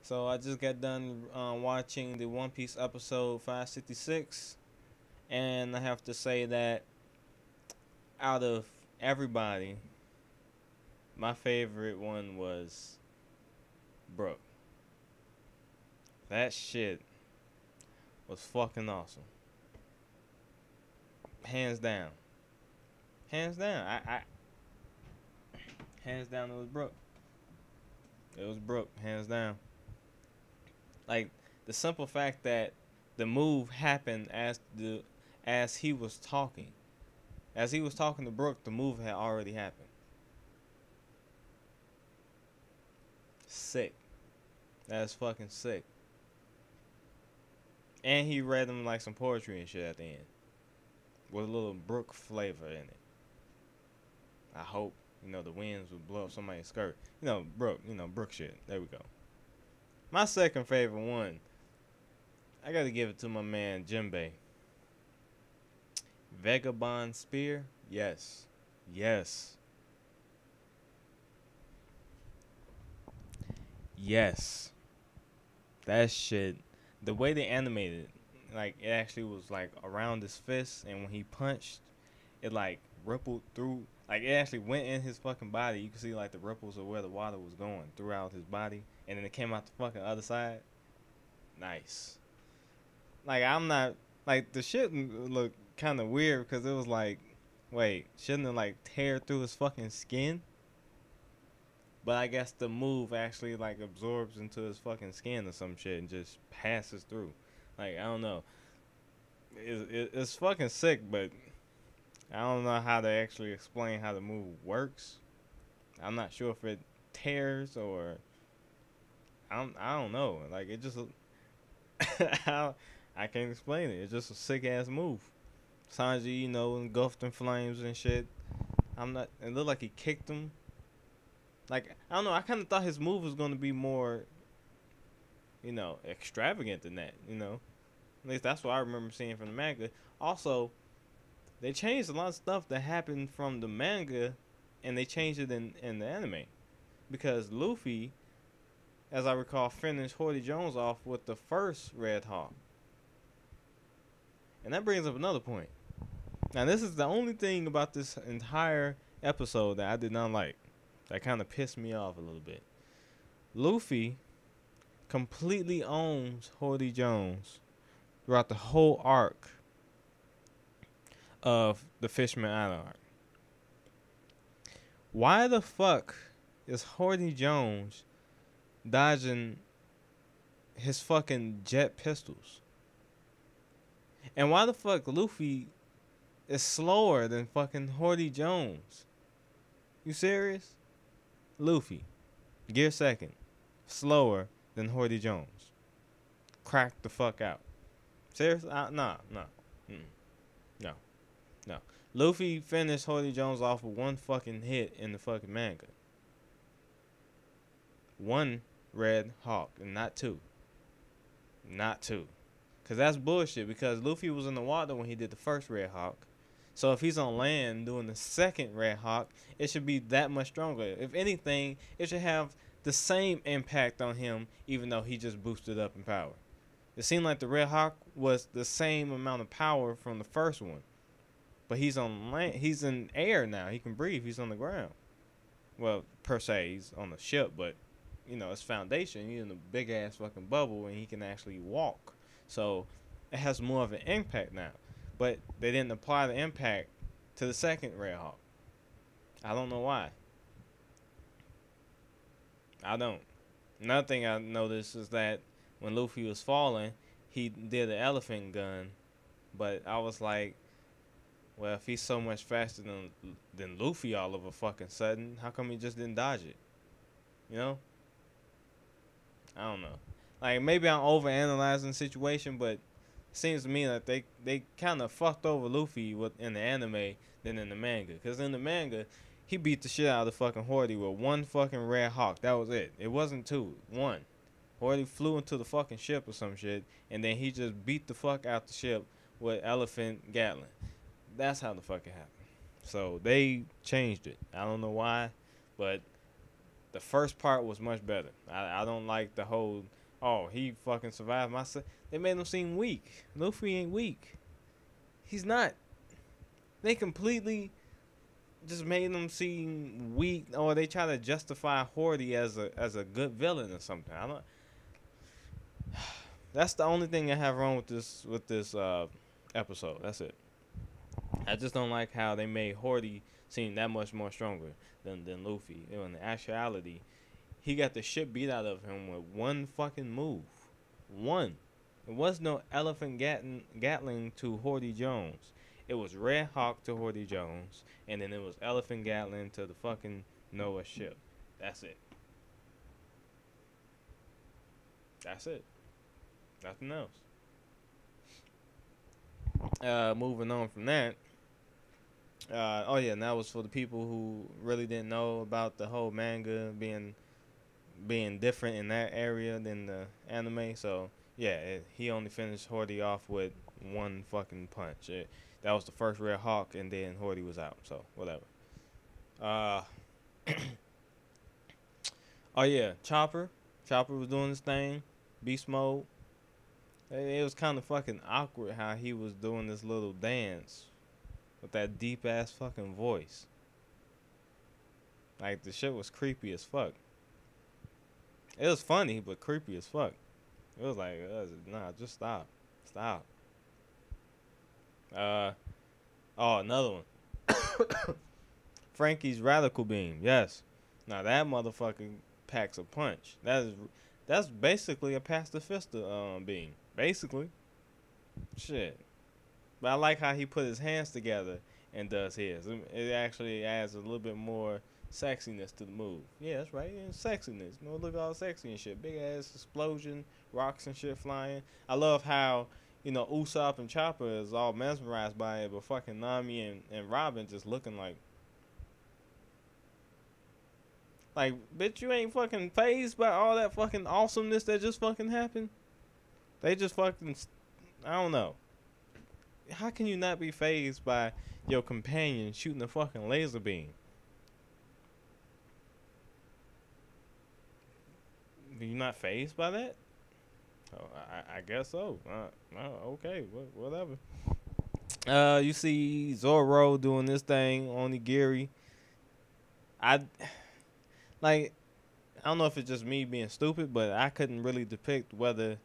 So I just got done watching the One Piece episode 566, and I have to say that out of everybody, my favorite one was Brook. That shit was fucking awesome, hands down, hands down. Hands down, it was Brook. It was Brook, hands down. Like the simple fact that the move happened as he was talking. As he was talking to Brook, the move had already happened. Sick. That's fucking sick. And he read them like some poetry and shit at the end. With a little Brook flavor in it. I hope, the winds would blow up somebody's skirt. Brook shit. There we go. My second favorite one, I gotta give it to my man Jinbei. Vagabond Spear? Yes. Yes. Yes. That shit, the way they animated it, like it actually was like around his fist, and when he punched, it like rippled through, like it actually went in his fucking body. You could see like the ripples of where the water was going throughout his body, and then it came out the fucking other side. Nice. Like I'm not like the shit looked kind of weird because it was like, wait, shouldn't it like tear through his fucking skin? But I guess the move actually like absorbs into his fucking skin or some shit and just passes through. Like I don't know. It's fucking sick, but I don't know how they actually explain how the move works. I'm not sure if it tears or I don't know. Like it just I can't explain it. It's just a sick ass move. Sanji, engulfed in flames and shit. I'm not. It looked like he kicked him. Like I don't know. I kind of thought his move was gonna be more, extravagant than that. At least that's what I remember seeing from the manga. Also, they changed a lot of stuff that happened from the manga, and they changed it in the anime, because Luffy, as I recall, finished Hoity Jones off with the first Red Hawk, and that brings up another point. Now, this is the only thing about this entire episode that I did not like. That kind of pissed me off a little bit. Luffy completely owns Hoity Jones throughout the whole arc of the Fishman Island arc. Why the fuck is Hoity Jones dodging his fucking jet pistols? And why the fuck Luffy is slower than fucking Hoity Jones? You serious? Luffy, gear second, slower than Hoity Jones. Crack the fuck out. Serious? Nah. No. No. Luffy finished Hoity Jones off with one fucking hit in the fucking manga. One Red Hawk, and not two. Not two. Because that's bullshit, because Luffy was in the water when he did the first Red Hawk. So if he's on land doing the second Red Hawk, it should be that much stronger. If anything, it should have the same impact on him, even though he just boosted up in power. It seemed like the Red Hawk was the same amount of power from the first one. But he's on land. He's in air now. He can breathe. He's on the ground. Well, per se, he's on the ship, but it's foundation. He's in a big ass fucking bubble, and he can actually walk. So it has more of an impact now. But they didn't apply the impact to the second Red Hawk. I don't know why. I don't. Another thing I noticed is that when Luffy was falling, he did an elephant gun. But I was like, well, if he's so much faster than Luffy all of a fucking sudden, how come he just didn't dodge it? You know? I don't know. Like, maybe I'm overanalyzing the situation, but it seems to me that they kind of fucked over Luffy in the anime than in the manga. Because in the manga, he beat the shit out of the fucking Hoity with one fucking Red Hawk. That was it. It wasn't two. One. Hoity flew into the fucking ship or some shit, and then he just beat the fuck out the ship with Elephant Gatling. That's how the fuck it happened. So they changed it. I don't know why, but The first part was much better. I don't like the whole, oh, he fucking survived my son. They made him seem weak. Luffy ain't weak. He's not. They completely just made him seem weak, or they try to justify Horty as a good villain or something. I don't. That's the only thing I have wrong with this episode. That's it. I just don't like how they made Horty seem that much more stronger than Luffy. In actuality, he got the shit beat out of him with one fucking move. One. It was no elephant Gatling to Horty Jones. It was Red Hawk to Horty Jones, and then it was Elephant Gatling to the fucking Noah ship. That's it. That's it. Nothing else. Moving on from that. Oh yeah, and that was for the people who really didn't know about the whole manga being different in that area than the anime. So yeah, he only finished Horty off with one fucking punch. That was the first Red Hawk, and then Horty was out. So whatever. Oh yeah, Chopper was doing his thing, beast mode. It was kind of fucking awkward how he was doing this little dance with that deep ass fucking voice. Like the shit was creepy as fuck. It was funny, but creepy as fuck. It was like, nah, just stop. Oh, another one. Frankie's Radical Beam. Yes. Now that motherfucker packs a punch. That's basically a pacifista beam. Basically. Shit. But I like how he put his hands together and does his. It actually adds a little bit more sexiness to the move. Yeah, that's right. And sexiness. You know, look all sexy and shit. Big ass explosion, rocks and shit flying. I love how, Usopp and Chopper is all mesmerized by it, but fucking Nami and Robin just looking like, bitch, you ain't fucking phased by all that fucking awesomeness that just fucking happened? They just fucking, I don't know. How can you not be phased by your companion shooting a fucking laser beam? Are you not phased by that? Oh, I guess so. Okay, whatever. You see Zoro doing this thing, Onigiri. I don't know if it's just me being stupid, but I couldn't really depict whether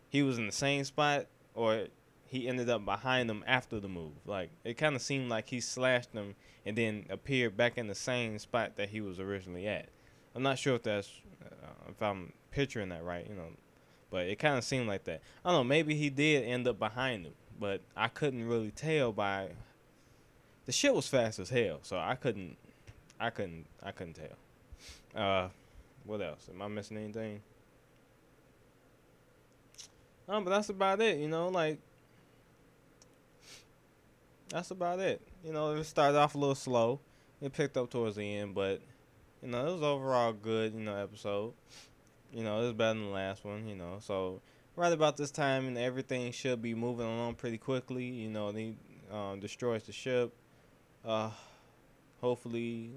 he was in the same spot or he ended up behind them after the move. Like, it kind of seemed like he slashed them and then appeared back in the same spot that he was originally at. I'm not sure if I'm picturing that right, but it kind of seemed like that. I don't know, maybe he did end up behind them, but I couldn't really tell by the shit was fast as hell, so I couldn't tell. What else? Am I missing anything? But that's about it, that's about it. It started off a little slow. It picked up towards the end, but, it was overall good, episode. It was better than the last one, So, right about this time, and everything should be moving along pretty quickly. He destroys the ship. Hopefully,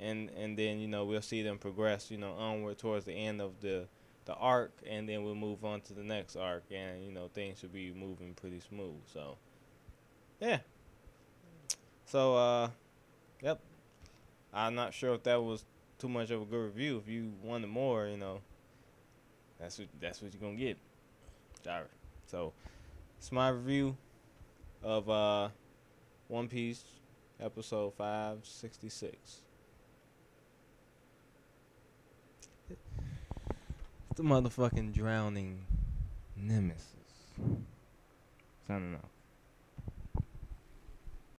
and then, we'll see them progress, onward towards the end of the arc, and then we'll move on to the next arc, and, things should be moving pretty smooth. So, yeah. So, yep. I'm not sure if that was too much of a good review. If you wanted more, that's what you're gonna get. Sorry. So, it's my review of One Piece episode 566. The motherfucking drowning nemesis. Signing off.